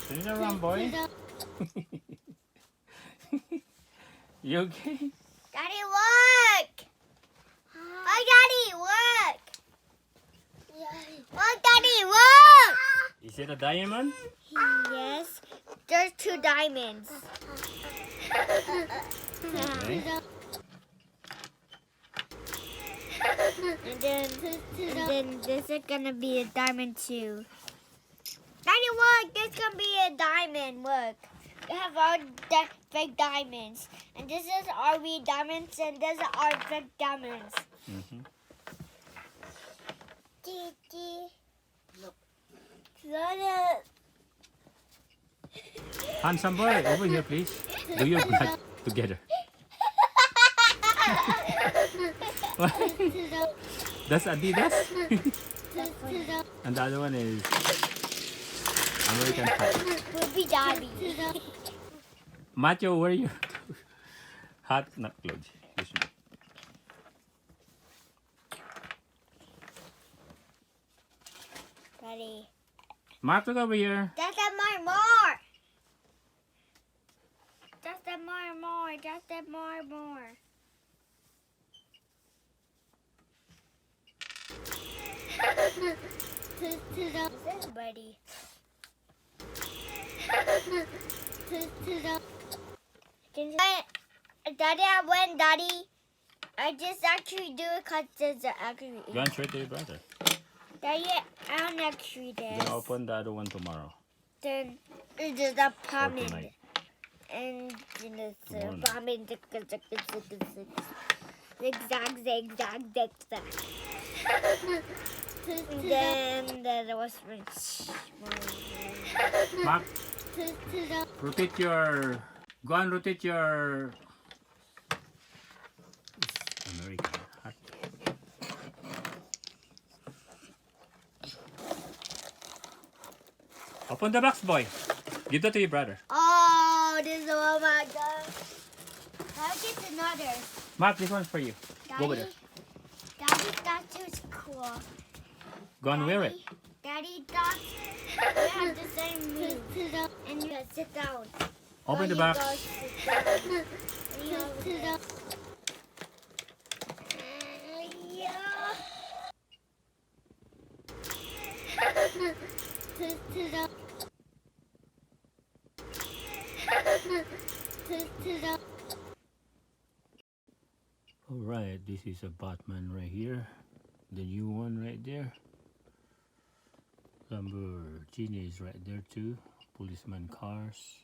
Turn it around, boy. You okay? Daddy, look! Oh, Daddy, look! Look, Daddy, look! Is it a diamond? Yes, there's 2 diamonds. Okay. And then this is gonna be a diamond too. Daddy, look! This gonna be a diamond. Look, we have our fake diamonds, and this is our real diamonds, and this is our fake diamonds. Run it. Handsome boy, over here, please. Do your blood together. That's Adidas. And the other one is American hat. Ruby Daddy. Matthew, wear your hat, not clothes. This one. Daddy. Mark, look over here. Just that more. Just that more. Just that more. Is this ready? Daddy, I win, Daddy. I just actually do it because there's actually. Go and show it to your brother. Daddy, I don't actually do Then this. open the other one tomorrow. Then it's just a Or pomade. tonight. And then it's a Tomorrow. pomade. Zigzag. Then there was Mark, rotate your. Go and rotate your. It's American hat. Open the box, boy. Give that to your brother. Oh, this is oh my god. I'll get another. Mark, this one's for you. Go over there. Daddy, that's just cool. Go and wear it. Daddy, that's we have the same move. And you gotta sit down. Open the You box. go sit down. And you go down. Alright, this is a BatMan right here. The new one right there. Lamborghini is right there too. Policeman cars.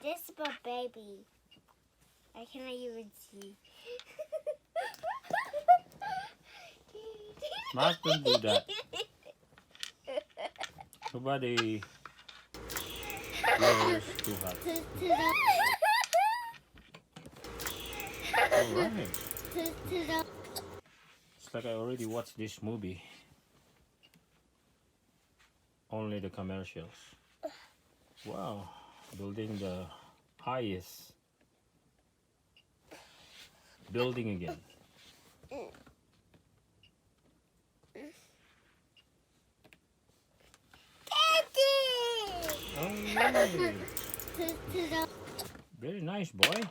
This is a baby. I cannot even see. Mark, don't do that. Nobody wears too hot. Alright. It's like I already watched this movie. Only the commercials. Wow. Building the highest building again. Alright. Very nice, boy.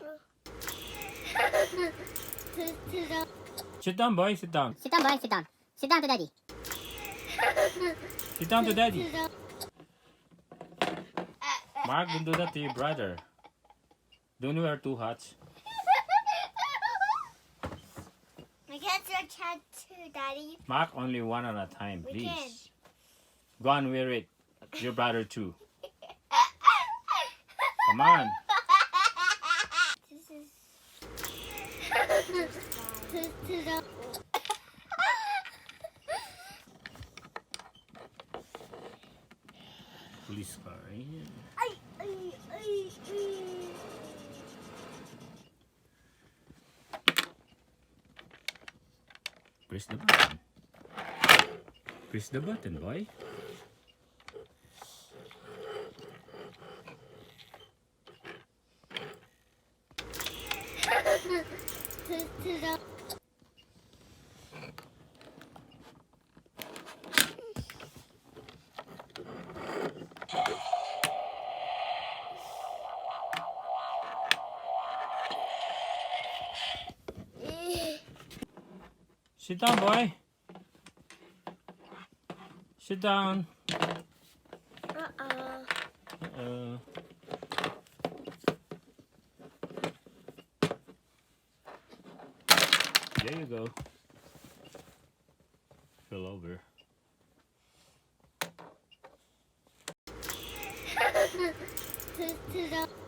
Sit down, boy. Sit down. Sit down, boy. Sit down. Sit down to daddy. Sit down to daddy. Mark, don't do that to your brother. Don't wear two hats. I can't do a tattoo, Daddy. Mark, only one at a time, We please. can. Go and wear it. Your brother too. Come on. This is. Police car right here. Press the button. Press the button, boy. the Sit down, boy. Sit down. Uh-oh. There you go. Fell over. to the